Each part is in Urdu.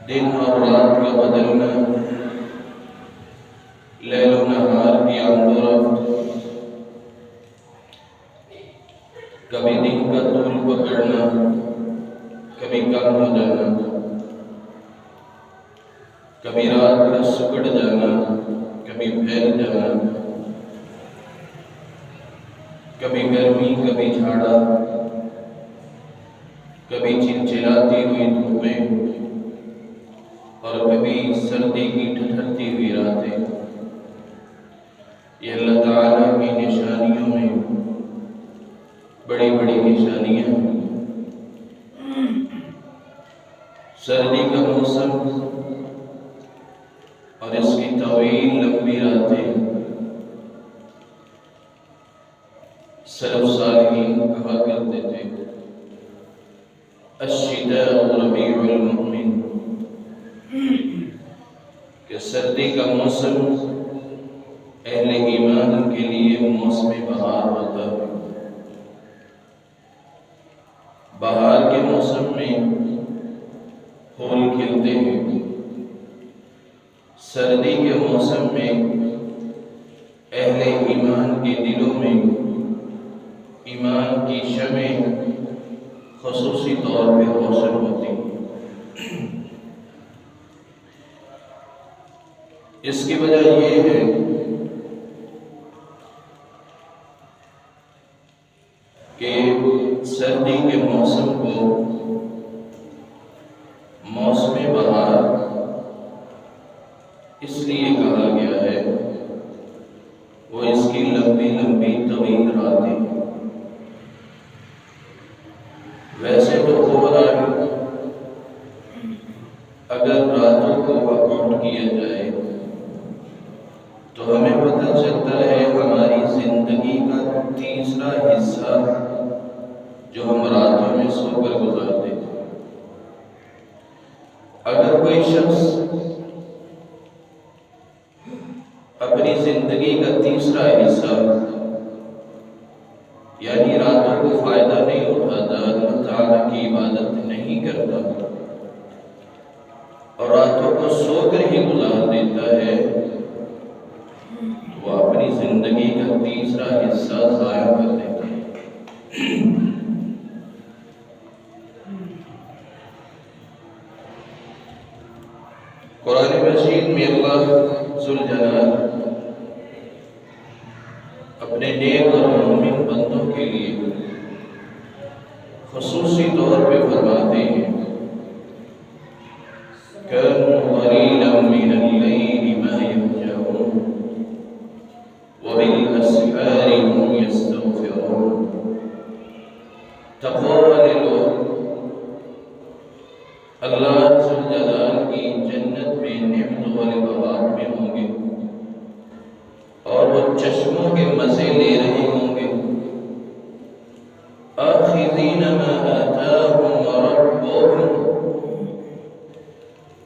دن اور رات کا بدلنا، لیل و نہار کی آمد و رفت، کبھی دن کا طول پکڑنا، کبھی کم ہو جانا، کبھی رات کا سکڑ جانا، کبھی پھیل جانا، کبھی گرمی، کبھی جھاڑا، کبھی چلچلاتی ہوئی دھوپیں اور کبھی سردی کی ٹھٹھرتی ہوئی راتیں۔ یہ اللہ تعالیٰ کی نشانیوں میں بڑی بڑی نشانیاں ہیں۔ سردی کا موسم اور اس کی طویل لمبی راتیں، سلف صالحین کہا کرتے تھے الشتاء ربیع المؤمن، کہ سردی کا موسم اہل ایمان کے لیے موسم بہار ہوتا ہے۔ بہار کے موسم میں پھول کھلتے ہیں، سردی کے موسم میں اہل ایمان کے دلوں میں ایمان کی شمع خصوصی طور پہ روشن ہوتی ہے۔ اس کی وجہ یہ ہے کہ سردی کے موسم کو موسم بہار اس لیے کہا گیا ہے، وہ اس کی لمبی لمبی طویل راتیں۔ ویسے تو اوورآل اگر راتوں کو ورک آؤٹ کیا جائے تو ہمیں پتہ چلتا ہے ہماری زندگی کا تیسرا حصہ جو ہم راتوں میں سو کر گزارتے تھے۔ اگر کوئی شخص اپنی زندگی کا تیسرا حصہ یعنی راتوں کو فائدہ نہیں اٹھاتا، اللہ تعالیٰ کی عبادت نہیں کرتا اور راتوں کو سو کر ہی گزار دیتا ہے، تو وہ اپنی زندگی کا تیسرا حصہ ضائع کر دیتا ہے۔ قرآن مجید میں اللہ ذوالجلال اپنے نیک اور مومن بندوں کے لیے خصوصی طور پہ فرماتے ہیں كَانُوا قَلِيلًا مِنَ اللَّيْلِ مَا يَهْجَعُونَ وَبِالْأَسْحَارِ هُمْ يَسْتَغْفِرُونَ۔ تقوی والے لوگ اللہ ذوالجلال کی جنت میں نعمتوں والے باغات میں ہوں گے اور وہ چشموں کے مزے لے رہے ہوں گے، آخذین ما آتاہم ربہم،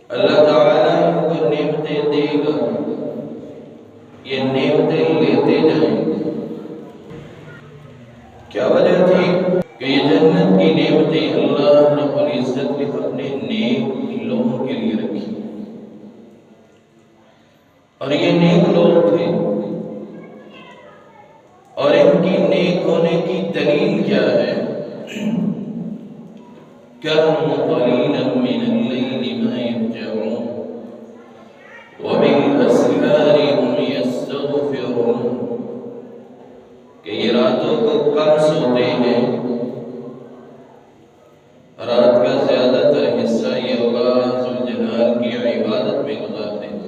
اللہ تعالیٰ ان کو نعمتیں دے گا، یہ نعمتیں لیتے جائیں گے۔ کیا وجہ تھی کہ یہ جنت کی نعمتیں اللہ رب العزت نے اپنے نیک لوگوں کے لیے رکھی، اور یہ نیک لوگ تھے، اور ان کی نیک ہونے کی دلیل کیا ہے؟ كَانُوا قَلِيلًا مِنَ اللَّيْلِ مَا يَهْجَعُونَ وَبِالْأَسْحَارِ هُمْ يَسْتَغْفِرُونَ، کہ یہ راتوں کو کم سوتے ہیں، رات کا زیادہ تر حصہ یہ اللہ ذوالجلال کی عبادت میں گزارتے ہیں۔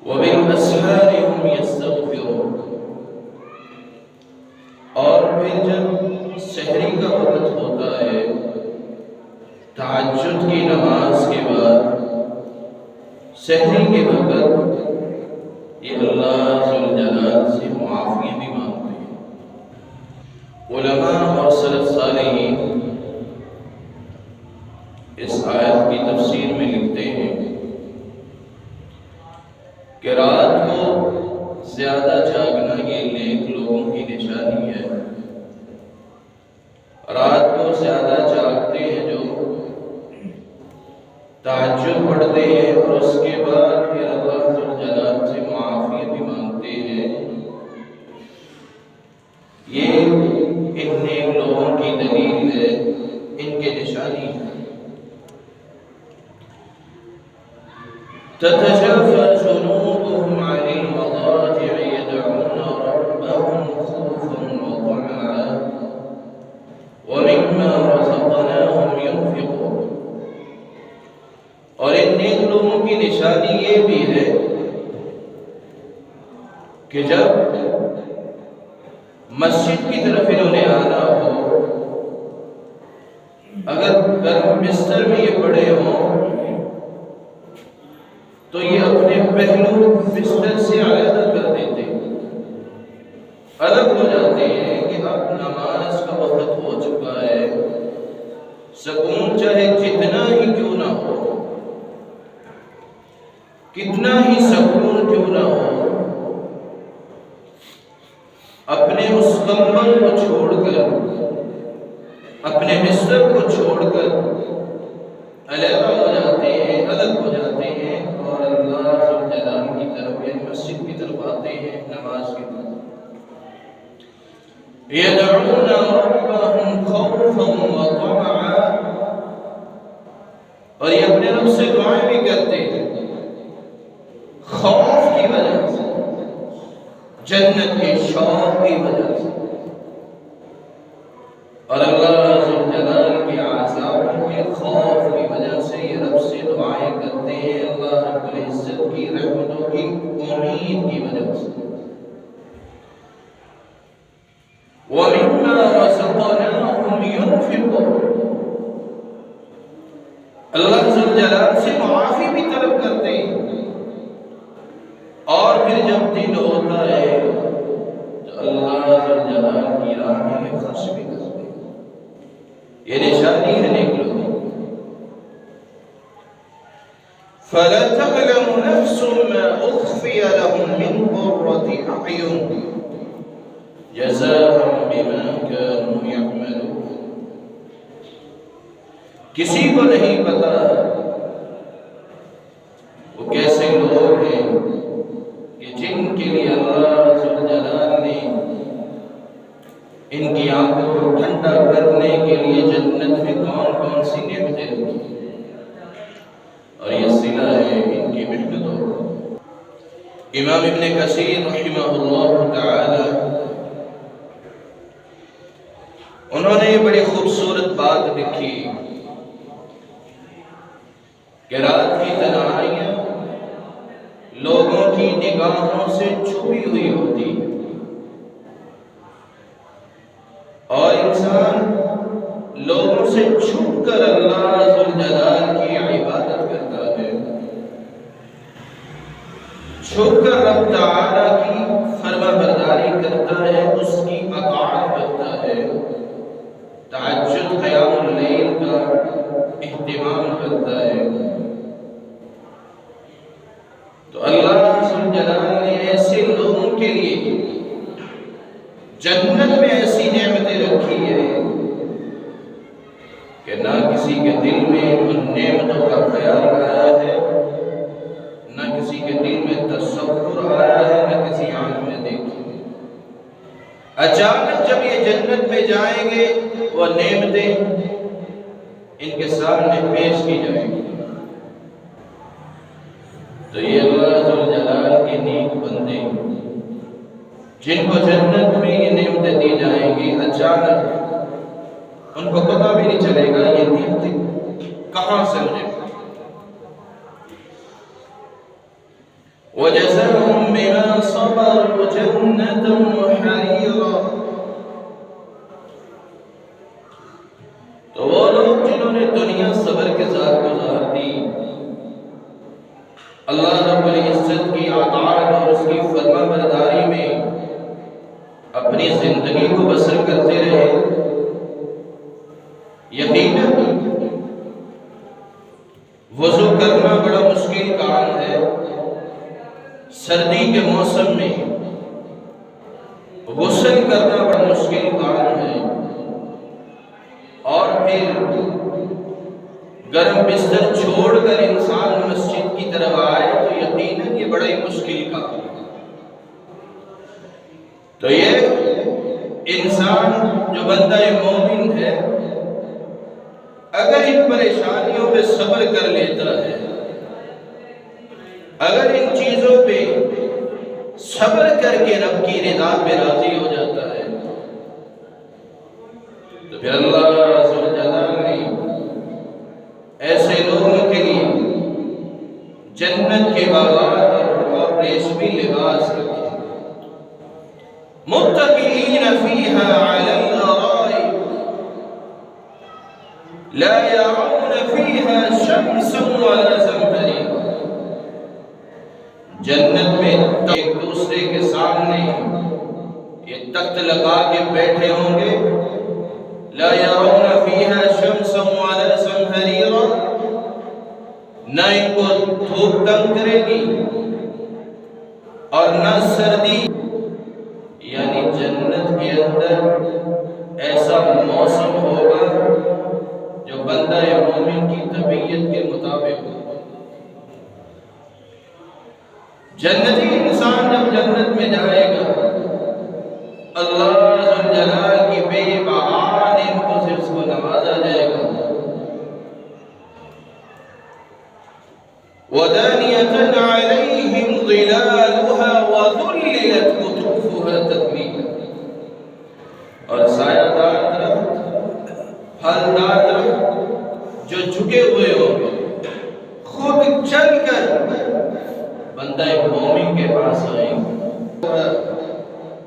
وَبِالْأَسْحَارِ هُمْ يَسْتَغْفِرُونَ، اور پھر جب سحری کا وقت ہوتا ہے، تہجد کی نماز کے بعد سحری کے وقت یہ اللہ ذوالجلال سے معافی بھی مانگتے ہیں۔ علماء اور سلف صالحین اس آیت کی تفسیر میں لکھتے ہیں کہ رات کو زیادہ جاگنا یہ نیک لوگوں کی نشانی ہے۔ رات کو زیادہ جاگتے ہیں جو تہجد پڑھتے ہیں اور اس کے بعد پھر اللہ ذوالجلال سے معافی بھی مانگتے ہیں، یہ ان نیک لوگوں کی دلیل ہے، ان کے نشانی ہے۔ تتجافى جنوبهم عن المضاجع يدعون ربهم خوفا وطمعا ومما رزقناهم ينفقون۔ اور ان نیک لوگوں کی نشانی یہ بھی ہے کہ جب مسجد کی طرف انہوں نے آنا ہو، اگر بستر میں یہ پڑے ہوں تو یہ اپنے پہلو بستر سے علیحدہ کر دیتے ہیں، الگ ہو جاتے ہیں کہ اب نماز کا وقت ہو چکا ہے، سکون چاہے جتنا ہی کیوں نہ ہو، کتنا ہی سکون کیوں نہ ہو، اپنے اس کمبل کو چھوڑ کر، اپنے بستر کو چھوڑ کر علیحدہ ہو جاتے ہیں، الگ ہو جاتے ہیں اور اللہ ذوالجلال کی طرف یعنی مسجد کی طرف آتے ہیں، نماز کی طرف۔ يدعون ربهم خوفا وطمعا، اور یہ اپنے رب سے دعائیں بھی کرتے ہیں خوف کی وجہ سے، جنت کے شوق کی وجہ سے، اور اللہ ذوالجلال کے عذاب کے خوف کی وجہ سے یہ رب سے دعائیں کرتے ہیں، اللہ رب العزت کی رحمتوں کی امید کی وجہ سے۔ وَمِمَّا رَزَقْنَاهُمْ يُنْفِقُونَ، اللہ ذوالجلال سے معافی بھی طلب کرتے ہیں، اور پھر جب دن ہوتا ہے تو اللہ ذوالجلال کی راہ میں خرچ بھی کرتے ہیں۔ یہ نشانی ہے نیک لوگوں۔ فَلَا تَعْلَمُ نَفْسٌ مَا أُخْفِيَ لَهُم مِّن قُرَّةِ أَعْيُنٍ جَزَاءً بِمَا كَانُوا يَعْمَلُونَ۔ کسی کو نہیں پتا وہ کیسے لوگ ہیں کہ جن کے لیے اللہ ذوالجلال نے ان کی آنکھوں کو ٹھنڈا کرنے کے لیے جنت میں کون کون سی نعمتیں رکھی ہیں، اور یہ صلہ ہے ان کی محنتوں کا۔ امام ابن کثیر رحمہ اللہ تعالی انہوں نے یہ بڑی خوبصورت بات لکھی کہ رات کی تنہائیاں لوگوں کی نگاہوں سے چھپی ہوئی ہوتی ہے، اور انسان لوگوں سے چھپ کر اللہ ذوالجلال کی عبادت کرتا ہے، چھپ کر رب تعالی کی فرما برداری کرتا ہے، اس کی اطاعت کرتا ہے، تہجد قیام اللیل کا اہتمام کرتا ہے۔ تو اللہ ذوالجلال نے ایسے لوگوں کے لیے جنت میں ایسی نعمتیں رکھی ہیں کہ نہ کسی کے دل میں ان نعمتوں کا خیال آیا ہے، نہ کسی کے دل میں تصور آیا ہے، نہ کسی آنکھ میں دیکھی ہے۔ اچانک جب یہ جنت میں جائیں گے وہ نعمتیں ان کے سامنے پیش کی جائیں گی، تو یہ اللہ ذوالجلال کے نیک بندے جن کو جنت میں یہ نعمتیں دی جائیں گی، اچانک ان کو پتہ بھی نہیں چلے گا یہ نعمتیں کہاں سے ملے گی۔ وَجَزَاهُمْ بِمَا صَبَرُوا جَنَّةً وَحَرِيرًا، تو وہ لوگ جنہوں نے دنیا صبر کے ساتھ گزار دی، اللہ رب العزت کی اطاعت اور اس کی فرما برداری میں اپنی زندگی کو بسر کرتے رہے، یقیناً وضو کرنا بڑا مشکل کام ہے، سردی کے موسم میں غسل کرنا بڑا مشکل کام ہے، اور پھر گرم بستر چھوڑ کر انسان مسجد کی طرف آئے تو یقیناً یہ بڑا ہی مشکل کام ہے۔ تو یہ انسان جو بندہ مومن ہے اگر ان پریشانیوں پہ صبر کر لیتا ہے، اگر ان چیزوں پہ صبر کر کے رب کی رضا پہ راضی ہو جاتا ہے تو پھر اللہ عز و جل نے ایسے لوگوں کے لیے جنت کے باغات اور ریشمی لباس رکھے، متکئین فیہا علی الارائک لا یرون فیہا شمسا ولا زمہریرا۔ جنت میں ایک دوسرے کے سامنے یہ تخت لگا کے بیٹھے ہوں گے، لا یرون فیہا شمسا ولا زمہریرا، نہ ان کو دھوپ تنگ کرے گی اور نہ سردی، یعنی جنت کے اندر ایسا موسم ہوگا جو بندہ مومن کی طبیعت کے مطابق ہو۔ جنتی انسان جب جنت میں جائے گا اللہ ذو جلال کی بے بہا نعمتوں سے اس کو نوازا جائے گا۔ وَدَانِيَةً عَلَيْهِمْ ظِلَالُهَا وَذُلِّلَتْ قُطُوفُهَا تَذْلِيلًا، اور سایہ دار درخت، پھلدار درخت جو جھکے ہوئے ہوں گے، خود چل کر بندہ مومن کے پاس آئیں گے۔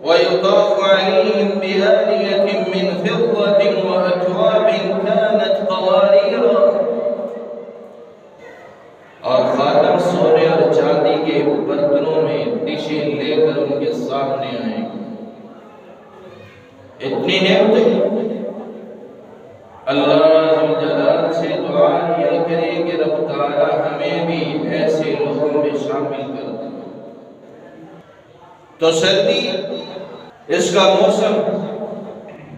وَيُطَافُ عَلَيْهِمْ بِآنِيَةٍ مِّن فِضَّةٍ وَأَكْوَابٍ كَانَتْ قَوَارِيرَا، اور خادم سونے اور چاندی کے برتنوں میں ڈشیں لے کر ان کے سامنے آئیں گے۔ اتنی نعمتیں اللہ ذو جلال سے دعا کیا کرے کہ رب تعالی ہمیں بھی ایسے لوگوں میں شامل کر دے۔ تو سردی اس کا موسم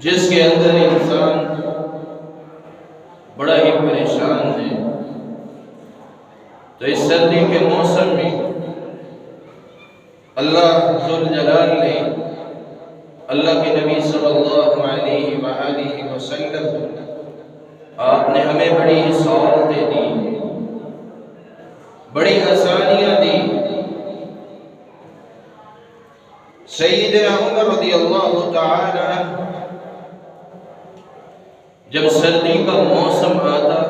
جس کے اندر انسان بڑا ہی پریشان ہے، تو اس سردی کے موسم میں اللہ ذو جلال نے اللہ کے نبی صلی اللہ علیہ وآلہ وسلم آپ نے ہمیں بڑی سہولتیں دی، بڑی آسانیاں دی۔ سیدنا عمر رضی اللہ تعالی عنہ جب سردی کا موسم آتا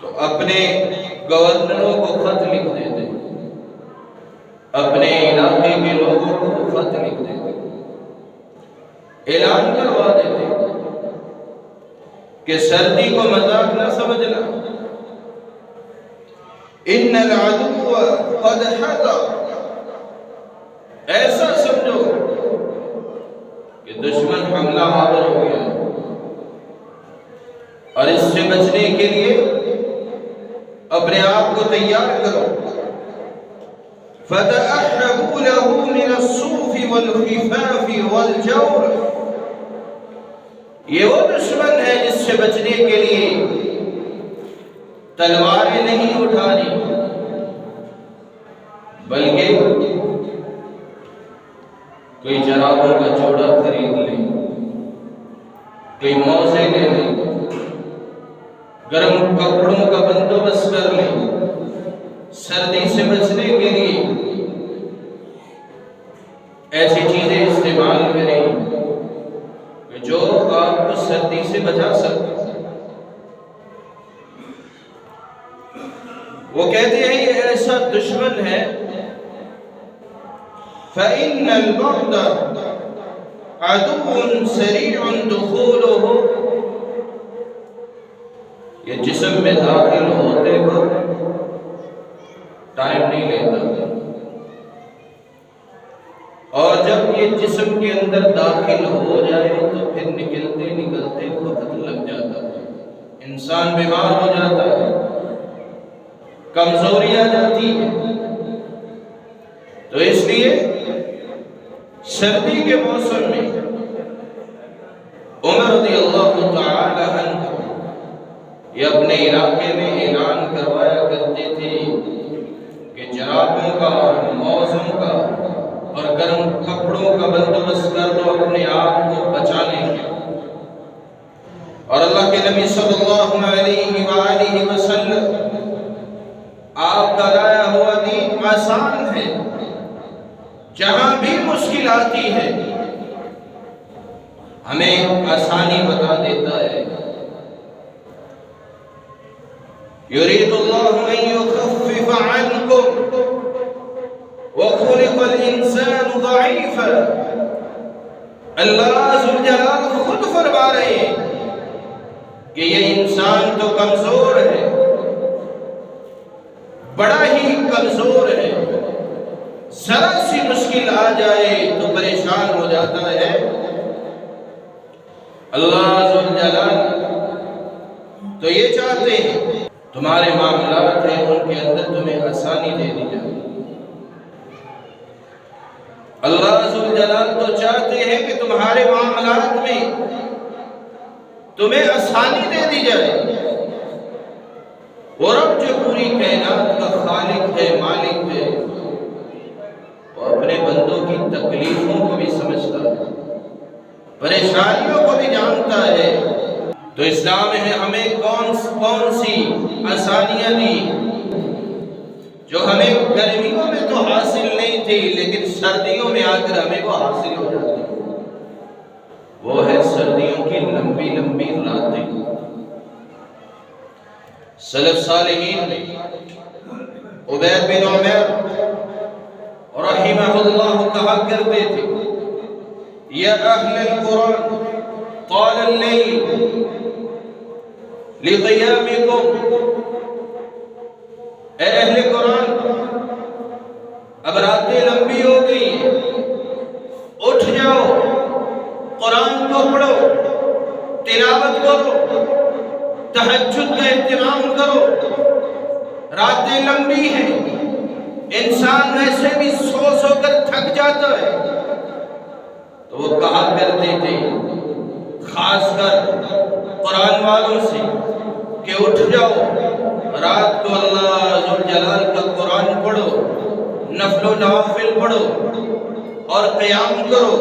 تو اپنے گورنروں کو خط لکھ دیتے، اپنے علاقے کے لوگوں کو خط لکھ دیتے، اعلان کروا دیتے کہ سردی کو مذاق نہ سمجھنا، ان العدو قد حضر، ایسا سمجھو کہ دشمن حملہ آور ہو گیا، اور اس سے بچنے کے لیے اپنے آپ کو تیار کرو۔ فَتَأَحَّبُوا لَهُ مِنَ الصُّوفِ وَالْخِفَافِ وَالْجَوْرِ، یہ وہ دشمن ہے جس سے بچنے کے لیے تلواریں نہیں اٹھانی بلکہ کوئی جرابوں کا جوڑا خرید لیں، کوئی موزے لے لیں، گرم کپڑوں کا بندوبست کر لیں، سردی سے بچنے کے لیے ایسی چیزیں استعمال کریں کہ جو آپ کو سردی سے بچا سکتے۔ وہ کہتے ہیں یہ ایسا دشمن ہے، فَإِنَّ الْبَرْدَ عَدُوٌ سَرِيعٌ دُخُولُهُ، یہ جسم میں داخل ہوتے وقت ٹائم نہیں لیتا، اور جب یہ جسم کے اندر داخل ہو جائے تو پھر نکلتے نکلتے وقت لگ جاتا ہے، انسان بیمار ہو جاتا ہے، کمزوری آ جاتی ہے۔ تو اس لیے سردی کے موسم میں عمر رضی اللہ تعالی عنہ یہ اپنے علاقے میں اعلان کروایا کرتے تھے کہ جرابوں کا اور موزوں کا اور گرم کپڑوں کا بندوبست کر دو اپنے آپ کو بچانے کے۔ اور اللہ کے نبی صلی اللہ علیہ وآلہ وسلم آپ کا لایا ہوا دین آسان ہے، جہاں بھی مشکل آتی ہے ہمیں آسانی بتا دیتا ہے۔ یرید اللہ ان یخفف عنکم وخلق الانسان ضعیفا۔ اللہ ذوالجلال خود فرما رہے ہیں کہ یہ انسان تو کمزور ہے، بڑا ہی کمزور ہے، ذرا سی مشکل آ جائے تو پریشان ہو جاتا ہے۔ اللہ ذوالجلال تو یہ چاہتے ہیں تمہارے معاملات ہیں ان کے اندر تمہیں آسانی دے دی جائے۔ اللہ ذوالجلال تو چاہتے ہیں کہ تمہارے معاملات میں تمہیں آسانی دے دی جائے۔ اور رب جو پوری کائنات کا خالق ہے، مالک ہے، وہ اپنے بندوں کی تکلیفوں کو بھی سمجھتا ہے، پریشانیوں کو بھی جانتا ہے۔ تو اسلام نے ہمیں کون سی آسانیاں دی جو ہمیں گرمیوں میں تو حاصل نہیں تھی لیکن سردیوں میں آ کر ہمیں وہ حاصل ہو جاتی ہے۔ وہ ہے سردیوں کی لمبی لمبی راتیں۔ سلف صالحین عبید بن عمیر رحمہ اللہ کہا کرتے تھے، یا اہل القرآن طال اللیل لقیامکم، اے اہل قرآن اب راتیں لمبی ہو گئی ہیں، اٹھ جاؤ، قرآن کو پڑھو، تلاوت کرو، تہجد کا اہتمام کرو، راتیں لمبی ہیں، انسان ایسے بھی سو سو کر تھک جاتا ہے۔ تو وہ کہا کرتے تھے خاص کر قرآن والوں سے کہ اٹھ جاؤ، رات کو اللہ ذوالجلال کا قرآن پڑھو، نفل و نوافل پڑھو اور قیام کرو۔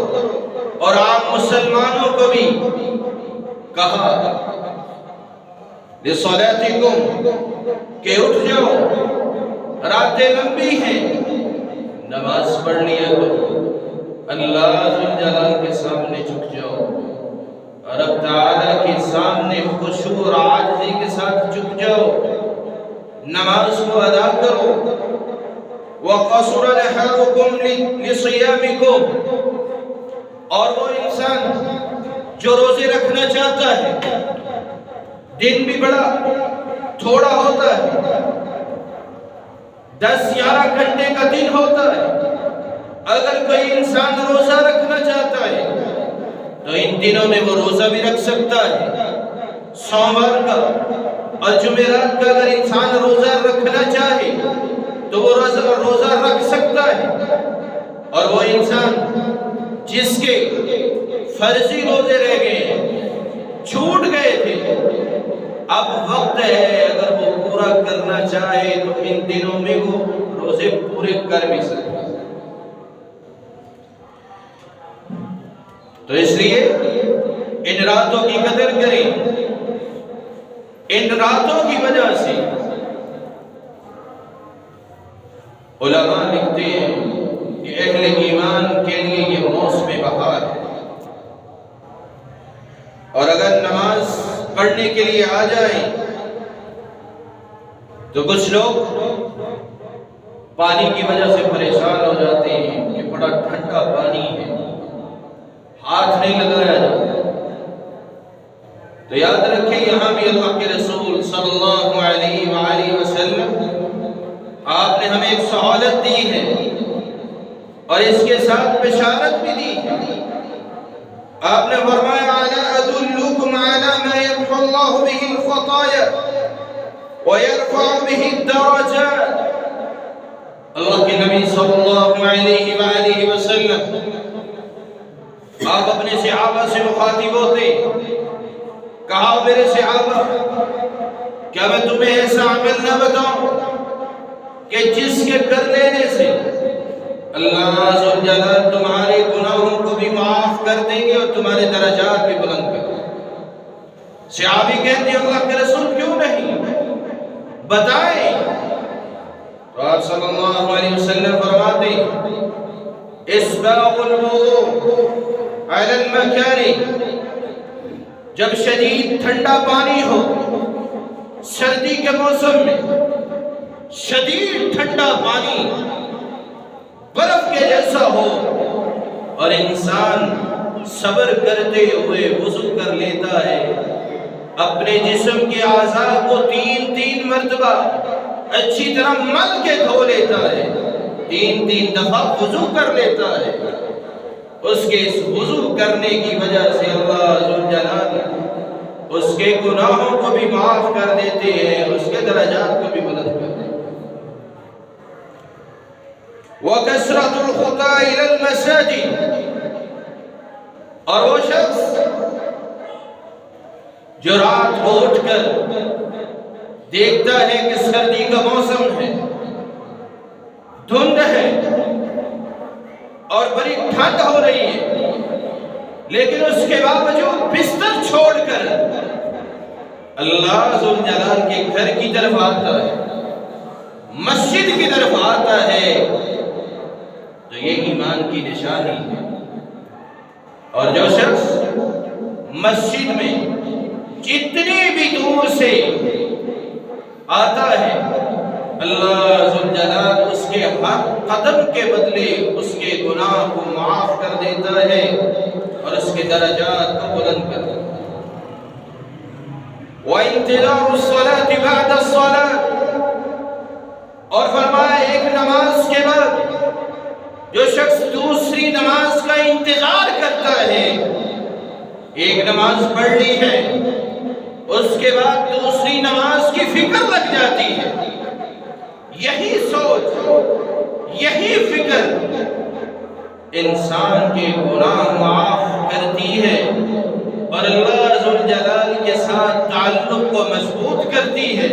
اور عام مسلمانوں کو بھی کہا لِصَلَاتِكُمْ کہ اٹھ جاؤ، راتیں لمبی ہیں، نماز پڑھ لیا کرو، اللہ ذوالجلال کے سامنے جھک جاؤ، رب تعالیٰ کے سامنے خشوع اور عاجزی کے ساتھ جھک جاؤ، نماز کو ادا کرو۔ وَقَصُرَ نَهَارُكُمْ لِصِيَامِكُمْ، اور وہ انسان جو روزے رکھنا چاہتا ہے، دن بھی بڑا تھوڑا ہوتا ہے، 10-11 گھنٹے کا دن ہوتا ہے، اگر کوئی انسان روزہ رکھنا چاہتا ہے تو ان دنوں میں وہ روزہ بھی رکھ سکتا ہے۔ سوموار کا اور جمعرات کا اگر انسان روزہ رکھنا چاہے تو وہ روزہ رکھ سکتا ہے۔ اور وہ انسان جس کے فرضی روزے رہ گئے، چھوٹ گئے تھے، اب وقت ہے اگر وہ پورا کرنا چاہے تو ان دنوں میں وہ روزے پورے کر بھی سکتا ہے۔ تو اس لیے ان راتوں کی قدر کریں۔ ان راتوں کی وجہ سے علماء لکھتے ہیں کہ اہل ایمان کے لیے یہ موسم بہار ہے، اور اگر نماز پڑھنے کے لیے آ جائیں تو کچھ لوگ پانی کی وجہ سے پریشان ہو جاتے ہیں کہ بڑا ٹھنڈا پانی ہے، ہاتھ نہیں لگایا جاتا۔ تو یاد رکھیں یہاں بھی اللہ کے رسول صلی اللہ علیہ وآلہ وسلم آپ نے ہمیں ایک سہولت دی ہے اور اس کے ساتھ بشارت بھی دی ہے۔ آپ نے فرمایا الا ادلکم علی ما یمحو اللہ بہ الخطایا ویرفع بہ الدرجات۔ اللہ کے نبی صلی اللہ علیہ وآلہ وسلم آپ اپنے صحابہ سے مخاطب ہوتے، کہا میرے صحابہ کیا میں تمہیں ایسا عمل نہ بتاؤں کہ جس کے کر لینے سے اللہ عز و جل تمہارے گناہوں کو بھی معاف کر دیں گے اور تمہارے درجات بھی بلند کر دیں گے؟ صحابی کہتے ہیں اللہ کے رسول کیوں نہیں بتائیں؟ تو آپ صلی اللہ علیہ وسلم فرماتے ہیں اسباغ الوضوء علی المکارہ، جب شدید ٹھنڈا پانی ہو، سردی کے موسم میں شدید ٹھنڈا پانی برف کے جیسا ہو اور انسان صبر کرتے ہوئے وضو کر لیتا ہے، اپنے جسم کے اعضاء کو تین مرتبہ اچھی طرح مل کے دھو لیتا ہے، تین دفعہ وضو کر لیتا ہے، اس کے اس وضو کرنے کی وجہ سے اللہ ذوالجلال اس کے گناہوں کو بھی معاف کر دیتے ہیں، اس کے درجات کو بھی بلند کر دیتے ہیں۔ وَكَسْرَةُ الْخُطَىٰ إِلَى الْمَسَاجِدِ، اور وہ شخص جو رات کو اٹھ کر دیکھتا ہے کہ سردی کا موسم ہے، دھند ہے اور بڑی ٹھنڈ ہو رہی ہے، لیکن اس کے باوجود بستر چھوڑ کر اللہ ذوالجلال کے گھر کی طرف آتا ہے، مسجد کی طرف آتا ہے، تو یہ ایمان کی نشانی ہے۔ اور جو شخص مسجد میں جتنی بھی دور سے آتا ہے، اللہ ذوالجلال اس کے ہر قدم کے بدلے اس کے گناہ کو معاف کر دیتا ہے اور اس کے درجات کو بلند کر دیتا ہے۔ وَإِنْتِظَارُ الصَّلَاةِ بَعْدَ الصَّلَاةِ، اور فرمایا ایک نماز کے بعد جو شخص دوسری نماز کا انتظار کرتا ہے، ایک نماز پڑھ لی ہے، اس کے بعد دوسری نماز کی فکر لگ جاتی ہے، یہی سوچ، یہی فکر انسان کے گناہ معاف کرتی ہے اور اللہ ذوالجلال کے ساتھ تعلق کو مضبوط کرتی ہے،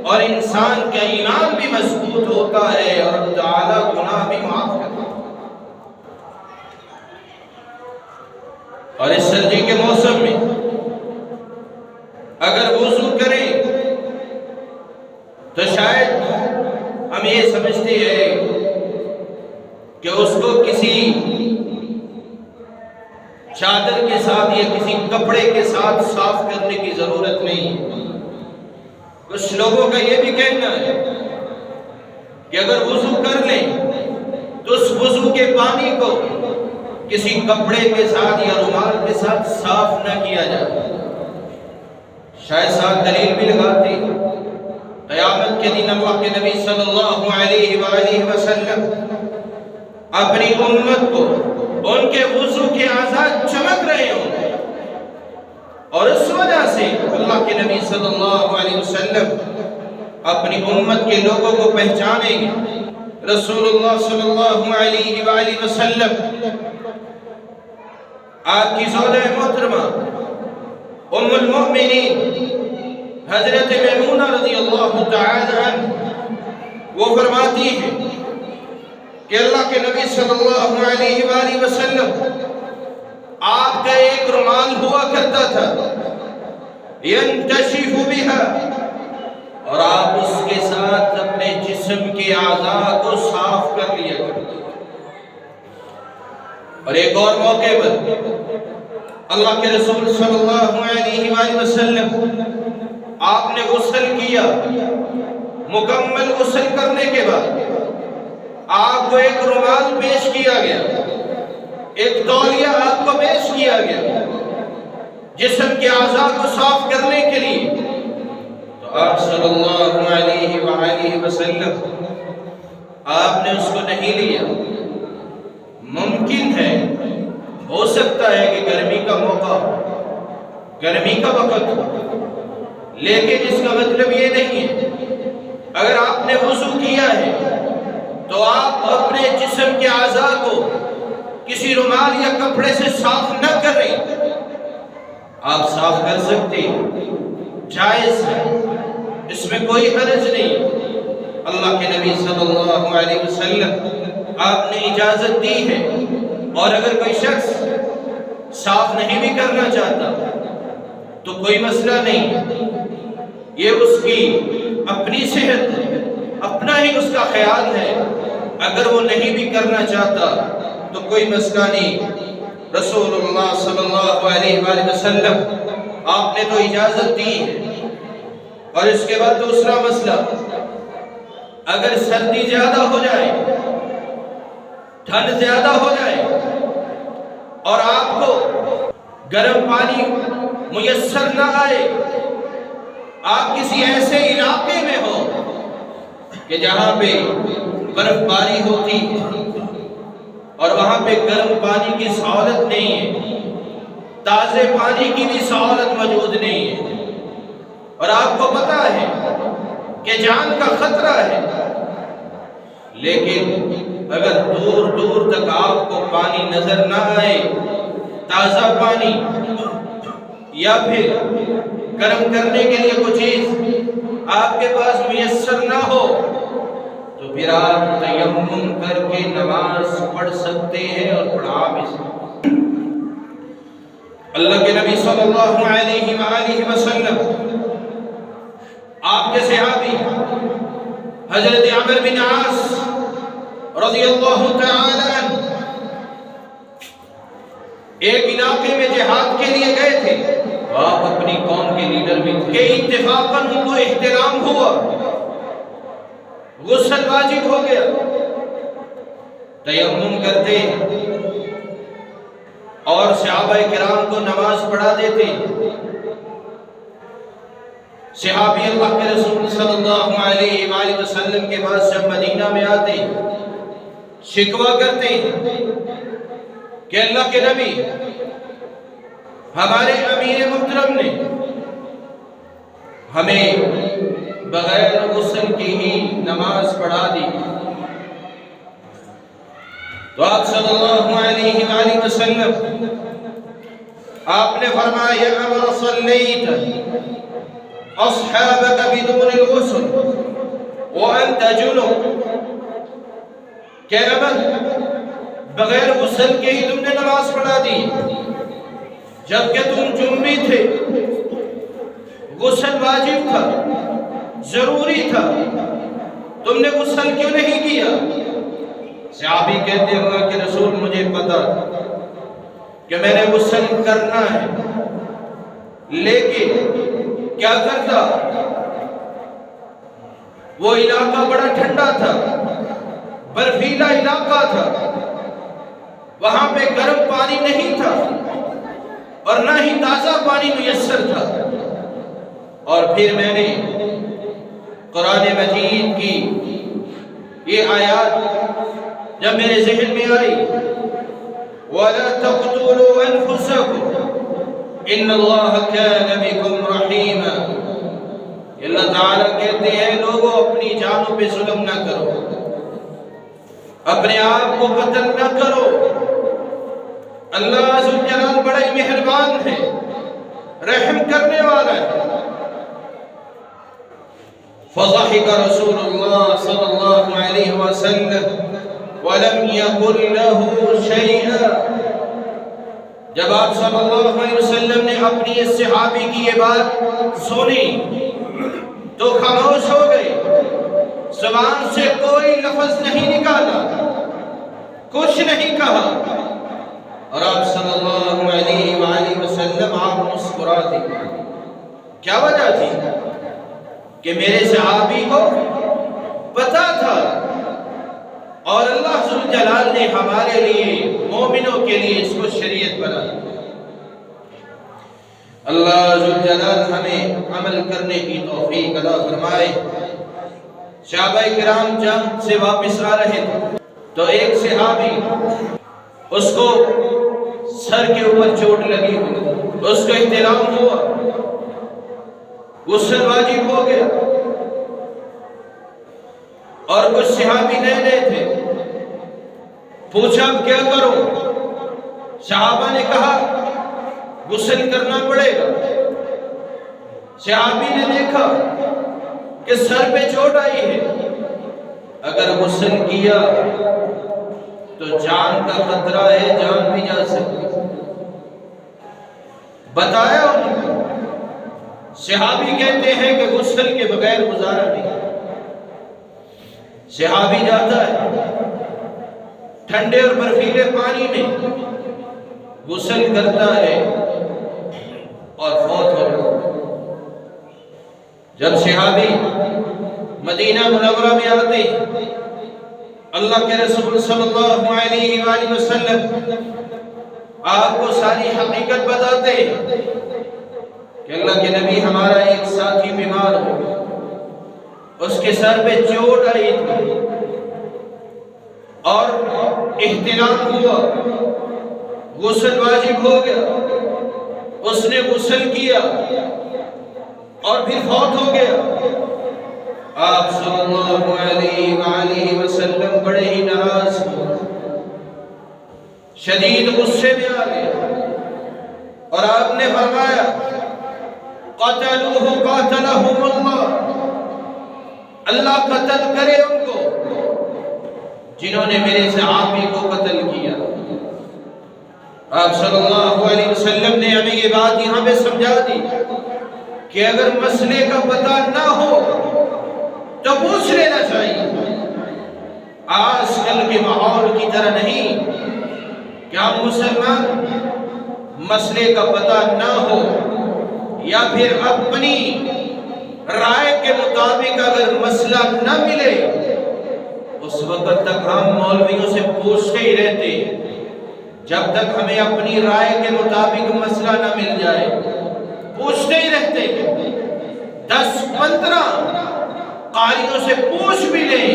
اور انسان کا ایمان بھی مضبوط ہوتا ہے اور رب تعالیٰ گناہ بھی معاف کرتا ہے۔ اور اس سردی کے موسم میں اگر وضو کریں تو شاید ہم یہ سمجھتے ہیں کہ اس کو کسی چادر کے ساتھ یا کسی کپڑے کے ساتھ صاف کرنے کی ضرورت نہیں۔ کچھ لوگوں کا یہ بھی کہنا ہے کہ اگر وضو کر لیں تو اس وضو کے پانی کو کسی کپڑے کے ساتھ یا رومال کے ساتھ صاف نہ کیا جائے۔ شاید ساتھ دلیل بھی لگاتے ہیں، قیامت کے دن اللہ کے نبی صلی اللہ علیہ وآلہ وسلم اپنی امت کو ان کے وضو کے اعضاء چمک رہے ہوں گے، اور اس وجہ سے اللہ کے نبی صلی اللہ علیہ وسلم اپنی امت کے لوگوں کو پہچانیں گے۔ رسول اللہ صلی اللہ علیہ وآلہ وسلم آپ کی زوجہ محترمہ ام المؤمنین حضرت میمونہ رضی اللہ تعالی عنہ وہ فرماتی ہیں کہ اللہ کے نبی صلی اللہ علیہ وآلہ وسلم آپ کا ایک رومال ہوا کرتا تھا، ینتشف بها، اور آپ اس کے ساتھ اپنے جسم کے اعضاء کو صاف کر لیا کرتے تھے۔ اور ایک اور موقع پر اللہ کے رسول صلی اللہ علیہ وآلہ وسلم آپ نے غسل کیا، مکمل غسل کرنے کے بعد آپ کو ایک رومال پیش کیا گیا، ایک تولیہ آپ کو پیش کیا گیا جسم کے اعضاء کو صاف کرنے کے لیے، تو آپ صلی اللہ علیہ وآلہ وسلم آپ نے اس کو نہیں لیا۔ ممکن ہے، ہو سکتا ہے کہ گرمی کا موقع، گرمی کا وقت ہو، لیکن اس کا مطلب یہ نہیں ہے اگر آپ نے وضو کیا ہے تو آپ اپنے جسم کے اعضاء کو کسی رومال یا کپڑے سے صاف نہ کریں۔ آپ صاف کر سکتے ہیں، جائز ہے، اس میں کوئی حرج نہیں۔ اللہ کے نبی صلی اللہ علیہ وسلم آپ نے اجازت دی ہے، اور اگر کوئی شخص صاف نہیں بھی کرنا چاہتا تو کوئی مسئلہ نہیں، یہ اس کی اپنی صحت ہے، اپنا ہی اس کا خیال ہے۔ اگر وہ نہیں بھی کرنا چاہتا تو کوئی مسئلہ نہیں، رسول اللہ صلی اللہ علیہ وآلہ وسلم آپ نے تو اجازت دی ہے۔ اور اس کے بعد دوسرا مسئلہ، اگر سردی زیادہ ہو جائے، ٹھنڈ زیادہ ہو جائے اور آپ کو گرم پانی میسر نہ آئے، آپ کسی ایسے علاقے میں ہو کہ جہاں پہ برف باری ہوتی اور وہاں پہ گرم پانی کی سہولت نہیں ہے، تازے پانی کی بھی سہولت موجود نہیں ہے، اور آپ کو پتا ہے کہ جان کا خطرہ ہے، لیکن اگر دور دور تک آپ کو پانی نظر نہ آئے، تازہ پانی یا پھر گرم کرنے کے لیے کوئی چیز آپ کے پاس میسر نہ ہو، تو پھر آپ تیمم کر کے نماز پڑھ سکتے ہیں اور پڑھا بھی سکتے ہیں۔ اللہ کے نبی صلی اللہ علیہ وآلہ وسلم آپ کے صحابی حضرت عمر بن عاص رضی اللہ تعالی عنہ ایک علاقے میں جہاد کے لیے گئے تھے، آپ اپنی قوم کے لیڈر بھی تھے، کہ اتفاقاً ان کو احتلام ہوا، غسل واجب ہو گیا، تیمم کرتے اور صحابہ کرام کو نماز پڑھا دیتے۔ صحابی اللہ کے رسول صلی اللہ علیہ وآلہ وسلم کے بعد جب مدینہ میں آتے شکوہ کرتے کہ اللہ کے نبی ہمارے امیر محترم نے ہمیں بغیر غسل کی ہی نماز پڑھا دی، تو آپ صلی اللہ علیہ وآلہ وسلم آپ نے فرمایا یا عمر صلیت اصحابک بدون الغسل وانت جنب، کہ عمر بغیر غسل کے ہی تم نے نماز پڑھا دی جبکہ تم جنبی تھے، غسل واجب تھا، ضروری تھا، تم نے غسل کیوں نہیں کیا؟ صحابی کہتے اللہ کے رسول مجھے پتا کہ میں نے غسل کرنا ہے، لیکن کیا کرتا، وہ علاقہ بڑا ٹھنڈا تھا، برفیلا علاقہ تھا، وہاں پہ گرم پانی نہیں تھا اور نہ ہی تازہ پانی میسر تھا، اور پھر میں نے قرآن مجید کی یہ آیات جب میرے ذہن میں آئی، وَلَا تَقْتُلُوا أَنفُسَكُمْ إِنَّ اللَّهَ كَانَ بِكُمْ رَحِيمًا، اللہ تعالیٰ کہتے ہیں لوگوں اپنی جانوں پہ ظلم نہ کرو، اپنے آپ کو قتل نہ کرو، اللہ ذوالجلال بڑا ہی مہربان ہے، رحم کرنے والا ہے۔ فضحك رسول الله صلى الله عليه وسلم ولم يقل له شيئا، جب آپ صلی اللہ علیہ وسلم نے اپنی اس صحابی کی یہ بات سنی تو خاموش ہو گئے، زبان سے کوئی لفظ نہیں نکالا، کچھ نہیں کہا، اور آپ صلی اللہ علیہ وآلہ وسلم آپ مسکرا دی۔ کیا وجہ تھی؟ کہ میرے صحابی کو پتا تھا، اور اللہ ذوالجلال نے ہمارے لیے مومنوں کے لیے اس کو شریعت بنا دی۔ اللہ ذوالجلال ہمیں عمل کرنے کی توفیق عطا فرمائے۔ صحابہ کرام جنگ سے واپس آ رہے تھے تو ایک صحابی اس کو سر کے اوپر چوٹ لگی ہوئی، اس کو احتلام ہوا، غسل واجب ہو گیا، اور کچھ صحابی نئے نئے تھے، پوچھا اب کیا کروں؟ صحابہ نے کہا غسل کرنا پڑے گا۔ صحابی نے دیکھا کہ سر پہ چوٹ آئی ہے، اگر غسل کیا تو جان کا خطرہ ہے، جان بھی جا سکتی۔ بتایا ان کو۔ صحابی کہتے ہیں کہ غسل کے بغیر گزارا نہیں۔ صحابی جاتا ہے ٹھنڈے اور برفیلے پانی میں، غسل کرتا ہے اور فوت ہو جاتا ہے۔ جب صحابی مدینہ منورہ میں آتے، اللہ کے رسول صلی اللہ علیہ وآلہ وسلم آپ کو ساری حقیقت بتاتے کہ اللہ کے نبی ہمارا ایک ساتھی بیمار ہو، اس کے سر پہ چوٹ آئی تھی اور احتلام ہوا، غسل واجب ہو گیا، اس نے غسل کیا اور پھر فوت ہو گیا۔ آپ صلی اللہ علیہ وآلہ وسلم بڑے ہی ناراض ہوئے، شدید غصے میں آ گئے اور آپ نے فرمایا قتلوہ قاتلہم اللہ، اللہ قتل کرے ان کو جنہوں نے میرے صحابی کو قتل کیا۔ آپ صلی اللہ علیہ وسلم نے ہمیں یہ بات یہاں پہ سمجھا دی کہ اگر مسئلے کا پتہ نہ ہو تو پوچھ لینا چاہیے۔ آج کل کے ماحول کی طرح نہیں کہ ہم مسلمان مسئلے کا پتہ نہ ہو یا پھر اپنی رائے کے مطابق اگر مسئلہ نہ ملے اس وقت تک ہم مولویوں سے پوچھتے ہی رہتے، جب تک ہمیں اپنی رائے کے مطابق مسئلہ نہ مل جائے پوچھتے ہی رہتے۔ 10-15 قاریوں سے پوچھ بھی لیں،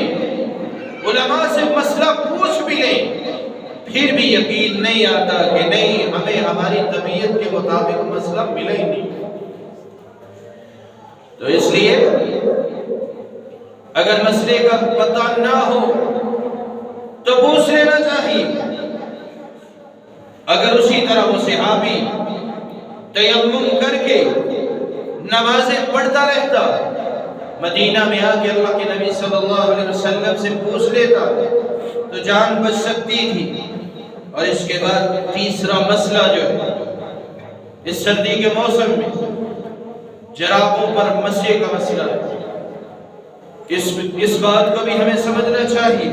علماء سے مسئلہ پوچھ بھی لیں، پھر بھی یقین نہیں آتا کہ نہیں ہمیں ہماری طبیعت کے مطابق مسئلہ ملا ہی نہیں۔ تو اس لیے اگر مسئلے کا پتہ نہ ہو تو پوچھ لینا چاہیے۔ اگر اسی طرح وہ صحابی تیمم کر کے نمازیں پڑھتا رہتا، مدینہ میں آ کے اللہ کے نبی صلی اللہ علیہ وسلم سے پوچھ لیتا تو جان بچ سکتی تھی۔ اور اس کے بعد تیسرا مسئلہ جو ہے اس سردی کے موسم میں جرابوں پر مسح کا مسئلہ ہے، اس بات کو بھی ہمیں سمجھنا چاہیے۔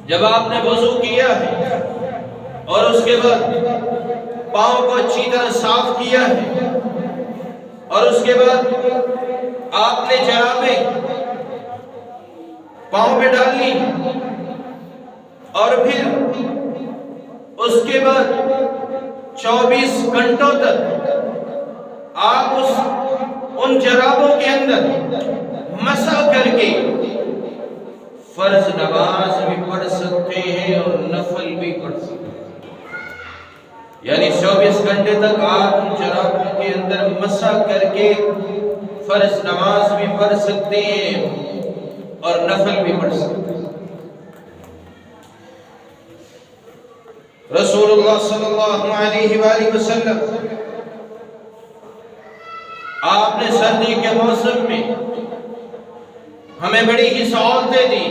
جب آپ نے وضو کیا ہے اور اس کے بعد پاؤں کو اچھی طرح صاف کیا ہے اور اس کے بعد آپ نے جرابیں پاؤں پہ ڈال لی اور پھر اس کے بعد 24 گھنٹوں تک آپ ان جرابوں کے اندر مسح کر کے فرض نماز بھی پڑھ سکتے ہیں اور نفل بھی پڑھ سکتے ہیں۔ یعنی 24 گھنٹے تک آپ ان جرابوں کے اندر مسح کر کے فرض نماز بھی پڑھ سکتے ہیں اور نفل بھی پڑھ سکتے ہیں۔ رسول اللہ صلی اللہ علیہ وآلہ وسلم آپ نے سردی کے موسم میں ہمیں بڑی ہی سہولتیں دی۔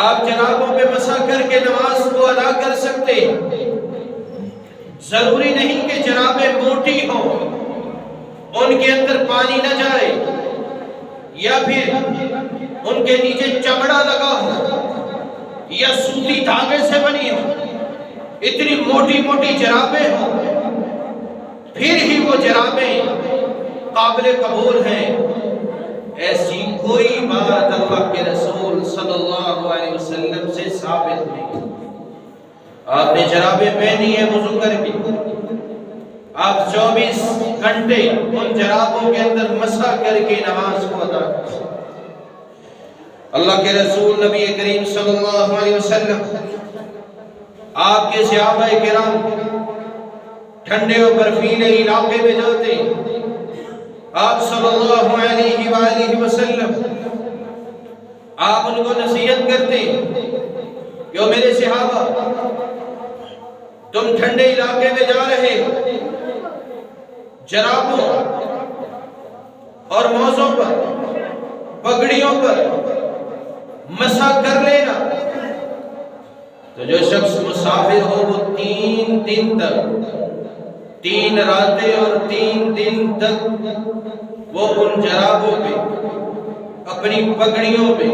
آپ جرابوں پہ مسح کر کے نماز کو ادا کر سکتے، ضروری نہیں کہ جرابیں موٹی ہوں، ان کے اندر پانی نہ جائے یا پھر ان کے نیچے چمڑا لگا ہو یا سوتی دھاگے سے بنی ہو، اتنی موٹی موٹی جرابیں ہوں پھر ہی وہ جرابیں قابل قبول ہیں۔ ایسی کوئی بات اللہ کے رسول صلی اللہ علیہ وسلم سے ثابت نہیں۔ آپ نے جرابیں پہنی ہے وضو کر کے، آپ 24 گھنٹے ان جرابوں کے اندر مسح کر کے نماز کو ادا کر سکتے۔ اللہ کے رسول نبی کریم صلی اللہ علیہ وسلم آپ کے صحابہ کرام ٹھنڈے اور برفیلے علاقے میں جاتے، آپ صلی اللہ علیہ وآلہ وسلم آپ ان کو نصیحت کرتے کہ میرے صحابہ تم ٹھنڈے علاقے میں جا رہے ہو، جرابوں پر، پگڑیوں پر مسح کر لینا، تو جو شخص مسافر ہو وہ 3 دن تک، 3 راتیں اور 3 دن تک وہ ان جرابوں پہ، اپنی پگڑیوں پہ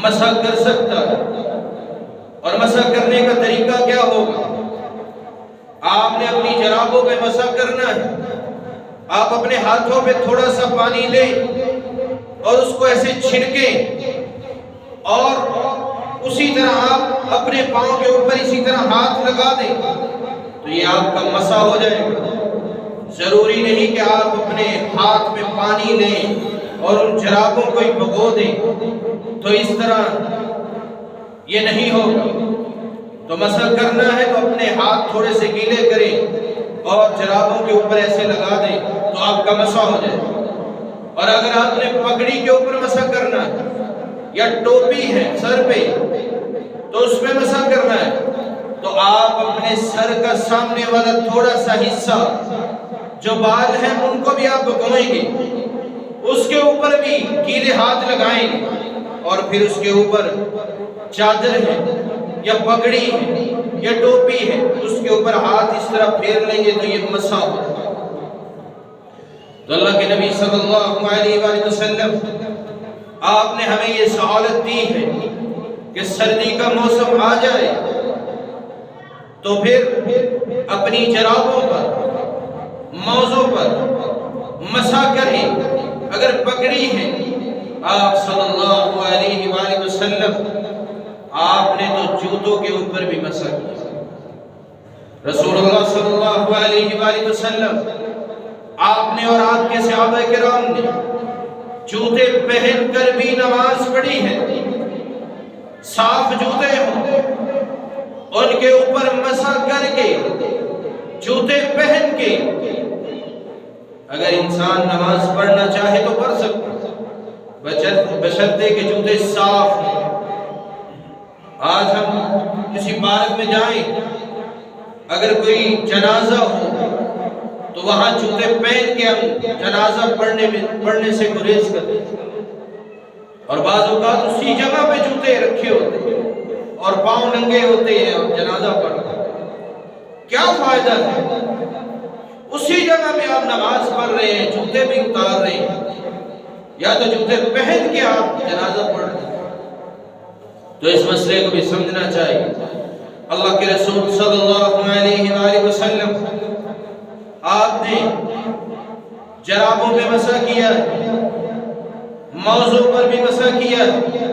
مسح کر سکتا ہے۔ اور مسح کرنے کا طریقہ کیا ہوگا؟ آپ نے اپنی جرابوں پہ مسح کرنا ہے۔ آپ اپنے ہاتھوں پہ تھوڑا سا پانی لیں اور اس کو ایسے چھڑکیں، اور اسی طرح آپ اپنے پاؤں کے اوپر اسی طرح ہاتھ لگا دیں، تو یہ آپ کا مسح ہو جائے گا۔ ضروری نہیں کہ آپ اپنے ہاتھ میں پانی لیں اور ان جرابوں کو ہی بھگو دیں، تو اس طرح یہ نہیں ہوگا۔ تو مسح کرنا ہے تو اپنے ہاتھ تھوڑے سے گیلے کریں اور جرابوں کے اوپر ایسے لگا دیں تو آپ کا مسح ہو جائے۔ اور اگر آپ نے پگڑی کے اوپر مسح کرنا ہے یا ٹوپی ہے سر پہ تو اس میں مسح کرنا ہے، تو آپ اپنے سر کا سامنے والا تھوڑا سا حصہ جو بال ہیں ان کو بھی آپ بھگوئیں گے، اس کے اوپر بھی گیلے ہاتھ لگائیں گے، اور پھر اس کے اوپر چادر ہے یا پگڑی ہے یا ٹوپی ہے اس کے اوپر ہاتھ اس طرح پھیر لیں گے تو یہ مسح ہوگا۔ تو اللہ کے نبی صلی اللہ علیہ وآلہ وسلم آپ نے ہمیں یہ سہولت دی ہے کہ سردی کا موسم آ جائے تو پھر اپنی جرابوں پر، موزوں پر مسح کریں۔ اگر پگڑی ہے، آپ صلی اللہ علیہ وآلہ وسلم آپ نے تو جوتوں کے اوپر بھی مسح کیا۔ رسول اللہ صلی اللہ علیہ وآلہ وسلم آپ نے اور آپ کے صحابہ کرام نے جوتے پہن کر بھی نماز پڑھی ہے۔ صاف جوتے ہوں، ان کے اوپر مسح کر کے، جوتے پہن کے اگر انسان نماز پڑھنا چاہے تو پڑھ سکتا، بشرطے کہ جوتے صاف ہیں۔ آج ہم کسی پارک میں جائیں، اگر کوئی جنازہ ہو تو وہاں جوتے پہن کے ہم جنازہ پڑھنے سے گریز کرتے ہیں، اور بعض اوقات اسی جگہ پہ جوتے رکھے ہوتے ہیں اور پاؤں ننگے ہوتے ہیں اور جنازہ پڑھتے ہیں۔ کیا فائدہ ہے؟ اسی جگہ پہ آپ نماز پڑھ رہے ہیں، جوتے بھی اتار رہے ہیں، یا تو جوتے پہن کے آپ جنازہ پڑھ رہے ہیں۔ تو اس مسئلے کو بھی سمجھنا چاہیے۔ اللہ کے رسول صلی اللہ علیہ وآلہ وسلم آپ نے جرابوں پہ مسح کیا ہے، موزوں پر بھی مسح کیا ہے،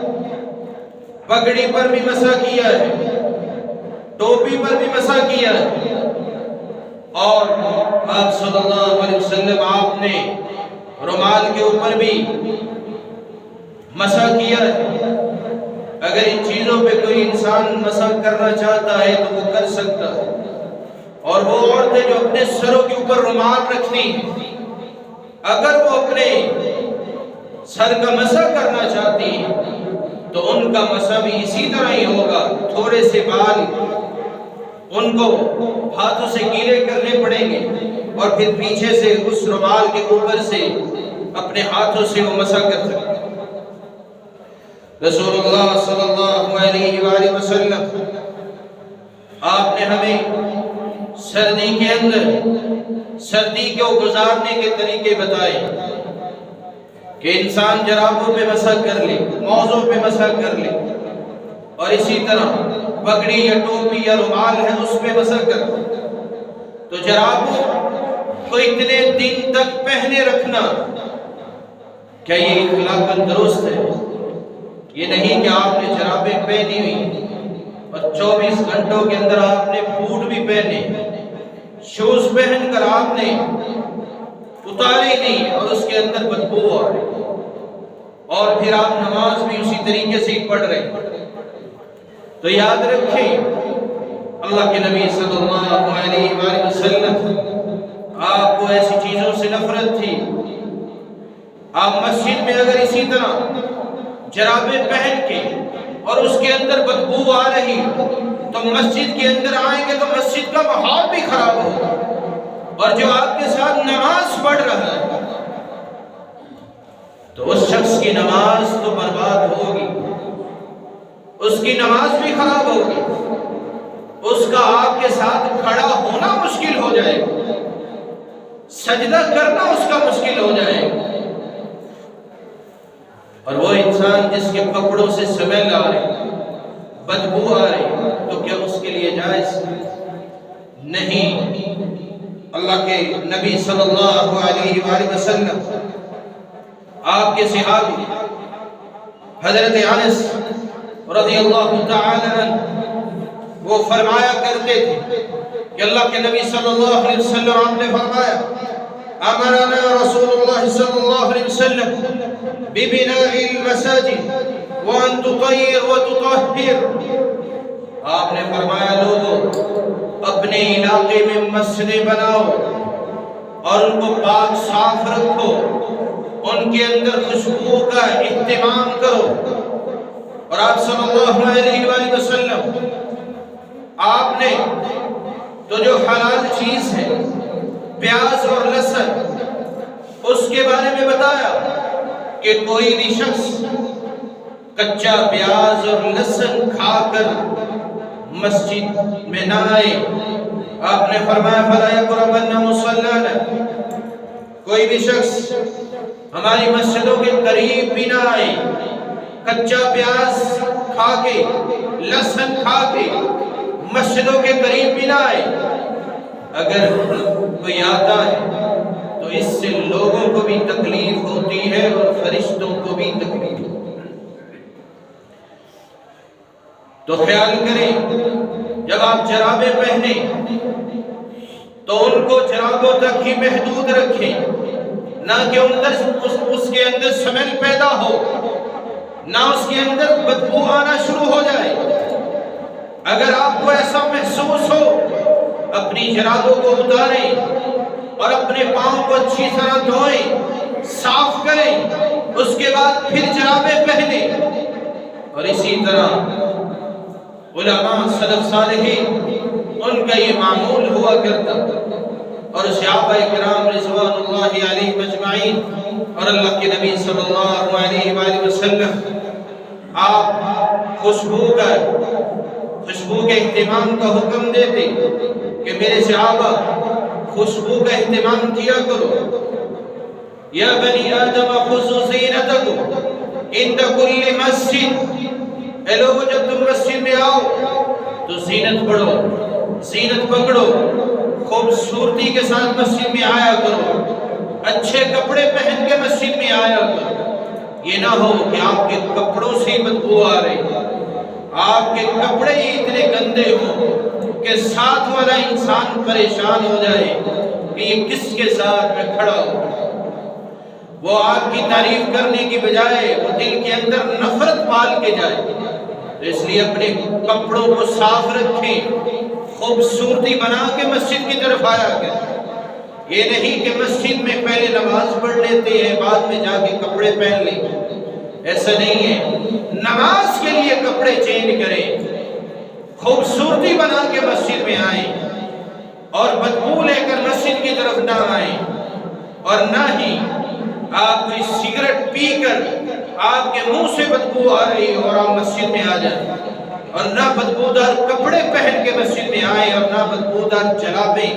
پگڑی پر بھی مسح کیا ہے، ٹوپی پر بھی مسح کیا ہے، اور آپ صلی اللہ علیہ وسلم آپ نے رومال کے اوپر بھی مسح کیا ہے۔ اگر ان چیزوں پہ کوئی انسان مسح کرنا چاہتا ہے تو وہ کر سکتا ہے۔ اور وہ عورتیں جو اپنے سروں کے اوپر رومال رکھتی ہیں، اگر وہ اپنے سر کا مسح کرنا چاہتی ہیں تو ان کا مسح بھی اسی طرح ہی ہوگا۔ تھوڑے سے بال ان کو ہاتھوں سے گیلے کرنے پڑیں گے اور پھر پیچھے سے اس رومال کے اوپر سے اپنے ہاتھوں سے وہ مسح کر سکتے ہیں۔ رسول اللہ صلی اللہ علیہ وآلہ وسلم آپ نے ہمیں سردی کے اندر سردی کو گزارنے کے طریقے بتائے کہ انسان جرابوں پہ مسح کر لے، موزوں پہ مسح کر لے، اور اسی طرح پگڑی یا ٹوپی یا رومال ہے اس پہ مسح کر لے۔ تو جرابوں کو اتنے دن تک پہنے رکھنا، کیا یہ اخلاقاً درست ہے؟ یہ نہیں کہ آپ نے جرابیں پہنی ہوئی اور 24 گھنٹوں کے اندر آپ نے بوٹ بھی پہنے، شوز پہن کر آپ نے اتارے نہیں اور اس کے اندر بدبو آ رہی، اور پھر آپ نماز بھی اسی طریقے سے ہی پڑھ رہے ہیں۔ تو یاد رکھیں، اللہ کے نبی صلی اللہ علیہ وآلہ وسلم آپ کو ایسی چیزوں سے نفرت تھی۔ آپ مسجد میں اگر اسی طرح جرابیں پہن کے اور اس کے اندر بدبو آ رہی تو مسجد کے اندر آئیں گے تو مسجد کا ماحول بھی خراب ہوگا، اور جو آپ کے ساتھ نماز پڑھ رہا ہے کی نماز تو برباد ہوگی، اس کی نماز بھی خراب ہوگی، اس کا آپ کے ساتھ کھڑا ہونا مشکل ہو جائے گا، سجدہ کرنا اس کا مشکل ہو جائے گا۔ اور وہ انسان جس کے کپڑوں سے سمیل آ رہی، بدبو آ رہی، تو کیا اس کے لیے جائز؟ نہیں۔ اللہ کے نبی صلی اللہ علیہ وآلہ وسلم، آپ کے صحابی حضرت انس رضی اللہ تعالی عنہ، وہ فرمایا کرتے تھے کہ اللہ کے نبی صلی اللہ علیہ وسلم آپ نے فرمایا امرنا رسول اللہ صلی اللہ علیہ وسلم ببناء المساجد وان تطیر وتطہر۔ آپ نے فرمایا لوگوں اپنے علاقے میں مسجدیں بناؤ اور ان کو پاک صاف رکھو، ان کے اندر خوشبو کا اہتمام کرو۔ اور آپ صلی اللہ علیہ وآلہ وسلم، آپ نے تو جو حلال چیز ہے پیاز اور لہسن، اس کے بارے میں بتایا کہ کوئی بھی شخص کچا پیاز اور لہسن کھا کر مسجد میں نہ آئے۔ آپ نے فرمایا فلا یقربن مصلانا، کوئی بھی شخص ہماری مسجدوں کے قریب بھی نہ آئے، کچا پیاز کھا کے لہسن کھا کے مسجدوں کے قریب بھی نہ آئے۔ اگر کوئی آتا ہے تو اس سے لوگوں کو بھی تکلیف ہوتی ہے اور فرشتوں کو بھی تکلیف ہوتی ہے۔ تو خیال کریں جب آپ جرابیں پہنیں تو ان کو جرابوں تک ہی محدود رکھیں، نہ کہ اس کے اندر سمیل پیدا ہو، نہ اس کے اندر بدبو آنا شروع ہو جائے۔ اگر آپ کو ایسا محسوس ہو اپنی جرابوں کو اتاریں اور اپنے پاؤں کو اچھی طرح دھوئیں، صاف کریں، اس کے بعد پھر جرابیں پہنیں۔ اور اسی طرح علماء سلف صالحین ان کا یہ معمول ہوا کرتا، اور صحابہ کرام رضوان اللہ علیہ مجمعین اور اللہ کے نبی صلی اللہ علیہ وآلہ وسلم، آپ خوشبو کے اہتمام کا حکم دیتے کہ میرے صحابہ خوشبو کا اہتمام کیا کرو۔ یا بنی آدم خذوا زینتکم عند کل مسجد، اے لوگو جب تم مسجد میں آؤ تو زینت پڑھو، زینت پکڑو، خوبصورتی کے ساتھ مسجد میں آیا کرو، اچھے کپڑے پہن کے مسجد میں آیا کرو۔ یہ نہ ہو کہ آپ کے کپڑوں سے بدبو آ رہی، آپ کے کپڑے ہی اتنے گندے ہوں کہ ساتھ والا انسان پریشان ہو جائے کہ یہ کس کے ساتھ میں کھڑا ہوں۔ وہ آپ کی تعریف کرنے کی بجائے وہ دل کے اندر نفرت پال کے جائے۔ تو اس لیے اپنے کپڑوں کو صاف رکھیں، خوبصورتی بنا کے مسجد کی طرف آیا کریں۔ یہ نہیں کہ مسجد میں پہلے نماز پڑھ لیتے ہیں بعد میں جا کے کپڑے پہن لیں، ایسا نہیں ہے۔ نماز کے لیے کپڑے چینج کریں، خوبصورتی بنا کے مسجد میں آئیں، اور بدبو لے کر مسجد کی طرف نہ آئیں، اور نہ ہی آپ کوئی سگریٹ پی کر آپ کے منہ سے بدبو آ رہی اور آپ مسجد میں آ جائیں، اور نہ بدبودار کپڑے پہن کے مسجد میں آئیں، اور نہ بدبودار جرابیں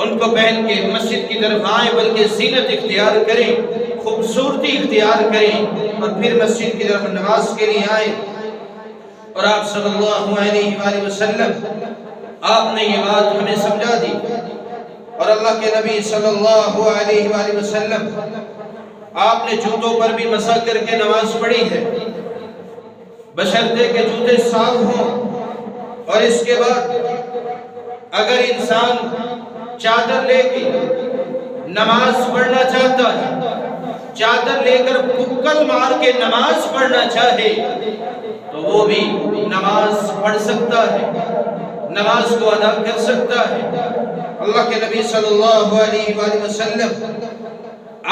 ان کو پہن کے مسجد کی طرف آئیں، بلکہ زینت اختیار کریں، خوبصورتی اختیار کریں، اور پھر مسجد کی طرف نماز کے لیے آئیں۔ اور آپ صلی اللہ علیہ وآلہ وسلم، آپ نے یہ بات ہمیں سمجھا دی، اور اللہ کے نبی صلی اللہ علیہ وآلہ وسلم، آپ نے جوتوں پر بھی مسح کر کے نماز پڑھی ہے، بشرطے کہ جوتے صاف ہوں۔ اور اس کے بعد اگر انسان چادر لے کے نماز پڑھنا چاہتا ہے، چادر لے کر بکل مار کے نماز پڑھنا چاہے تو وہ بھی نماز پڑھ سکتا ہے، نماز کو ادا کر سکتا ہے۔ اللہ کے نبی صلی اللہ علیہ وآلہ وسلم،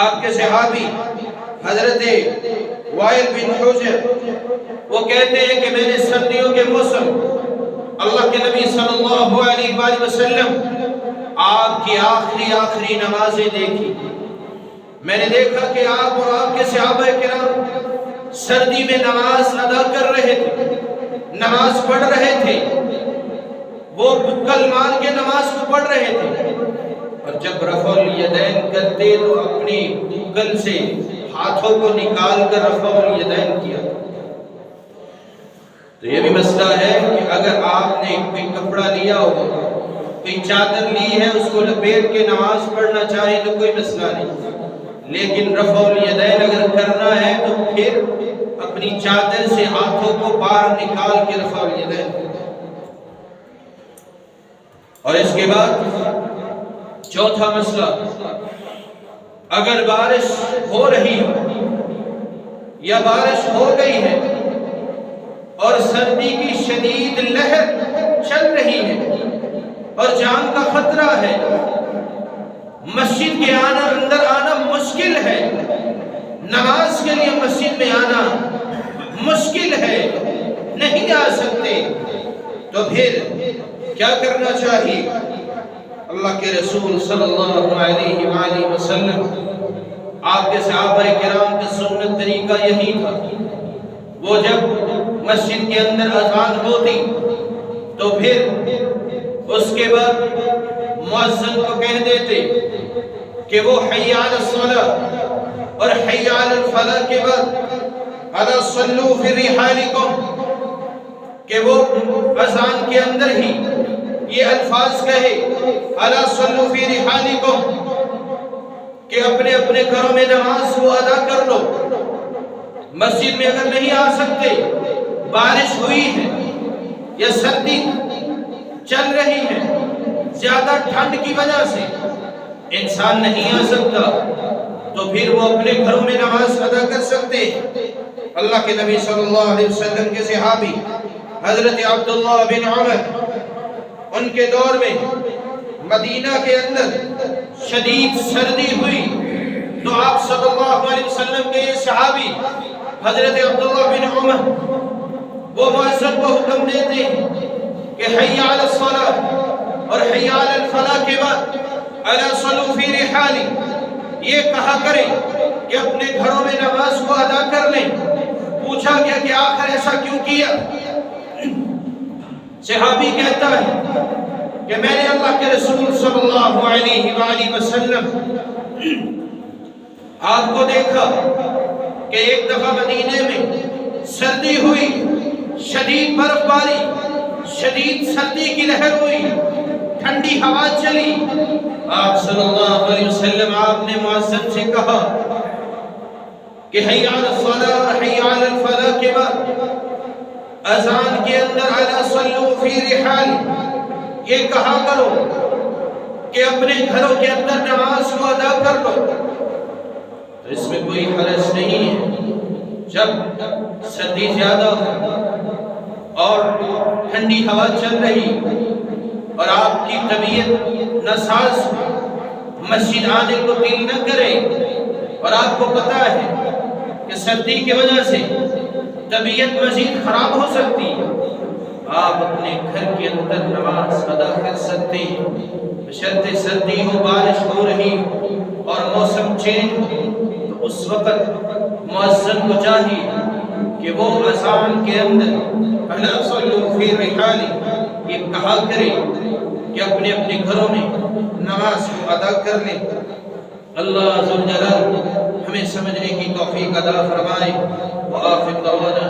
آپ کے صحابی حضرت وائل بن حجر، وہ کہتے ہیں کہ میں نے سردیوں کے موسم اللہ کے نبی صلی اللہ علیہ وآلہ وسلم آپ کی آخری نمازیں دیکھی، میں نے دیکھا کہ آپ اور آپ کے صحابہ کرام سردی میں نماز ادا کر رہے تھے، نماز پڑھ رہے تھے، وہ بکل مار کے نماز کو پڑھ رہے تھے، اور جب رفع الیدین کرتے تو اپنی بکل سے ہاتھوں کو نکال کر رفع الیدین کیا۔ تو یہ بھی مسئلہ ہے کہ اگر آپ نے کوئی کپڑا لیا ہو، کوئی چادر لی ہے، اس کو لپیٹ کے نماز پڑھنا چاہے تو کوئی مسئلہ نہیں، لیکن رفع الیدین اگر کرنا ہے تو پھر اپنی چادر سے ہاتھوں کو باہر نکال کے رفع الیدین کریں۔ اور اس کے بعد چوتھا مسئلہ، اگر بارش ہو رہی ہو یا بارش ہو گئی ہے اور سردی کی شدید لہر چل رہی ہے اور جان کا خطرہ ہے، مسجد کے اندر آنا مشکل ہے، نماز کے لیے مسجد میں آنا مشکل ہے، نہیں آ سکتے، تو پھر کیا کرنا چاہیے؟ اللہ کے رسول صلی اللہ علیہ وآلہ وسلم، آپ کے صحابہ کرام کا سنت طریقہ یہی تھا، وہ جب مسجد کے اندر اذان ہوتی تو پھر اس کے بعد مؤذن کو کہہ دیتے کہ وہ حی علی الصلاۃ اور حی علی الفلاح کے بعد الا صلوا فی رحالکم، کہ وہ اذان کے اندر ہی یہ الفاظ کہے الا صلوا فی رحالکم، کہ اپنے اپنے گھروں میں نماز کو ادا کر لو۔ مسجد میں اگر نہیں آ سکتے، بارش ہوئی ہے یا سردی چل رہی ہے، زیادہ ٹھنڈ کی وجہ سے انسان نہیں آ سکتا، تو پھر وہ اپنے گھروں میں نماز ادا کر سکتے ہیں۔ اللہ کے نبی صلی اللہ علیہ وسلم کے صحابی حضرت عبداللہ بن عمر، ان کے دور میں مدینہ کے اندر شدید سردی ہوئی تو آپ صلی اللہ علیہ وسلم کے صحابی حضرت عبداللہ بن عمر وہ مؤذن کو حکم دیتے کہ حی علی الصلاۃ اور حی علی الفلاح کے بعد الا صلوا فی رحالی، یہ کہا کریں کہ اپنے گھروں میں نماز کو ادا کر لیں۔ پوچھا گیا کہ آخر ایسا کیوں کیا؟ صحابی کہتا ہے کہ میں نے اللہ کے رسول صلی اللہ علیہ وآلہ وسلم آپ کو دیکھا کہ ایک دفعہ مدینے میں سردی ہوئی، شدید برف باری، شدید سردی کی لہر ہوئی، ٹھنڈی ہوا چلی، آپ صلی اللہ علیہ وسلم آپ نے مؤذن سے کہا کہ حی علی الصلاۃ اور حی علی الفلاح کے بعد اذان کے اندر الا صلوا فی رحال، یہ کہا کرو کہ اپنے گھروں کے اندر نماز کو ادا کر لو۔ تو اس میں کوئی حرج نہیں ہے، جب سردی زیادہ ہو اور ٹھنڈی ہوا چل رہی اور آپ کی طبیعت ناساز، مسجد آنے کو دل نہ کرے، اور آپ کو پتا ہے کہ سردی کی وجہ سے طبیعت مزید خراب ہو سکتی ہے، آپ اپنے گھر کے اندر نماز ادا کر سکتے ہیں، بشرط سردی ہو، بارش ہو رہی اور موسم چینج ہو، تو اس وقت مؤذن کو چاہیے کہ وہ اذان کے اندر الا صلوا فی رحالی یہ کہا کرے کہ اپنے اپنے گھروں میں نماز کو ادا کر لیں۔ اللہ ذوالجلال ہمیں سمجھنے کی توفیق عطا فرمائے۔ وآخر دعوانا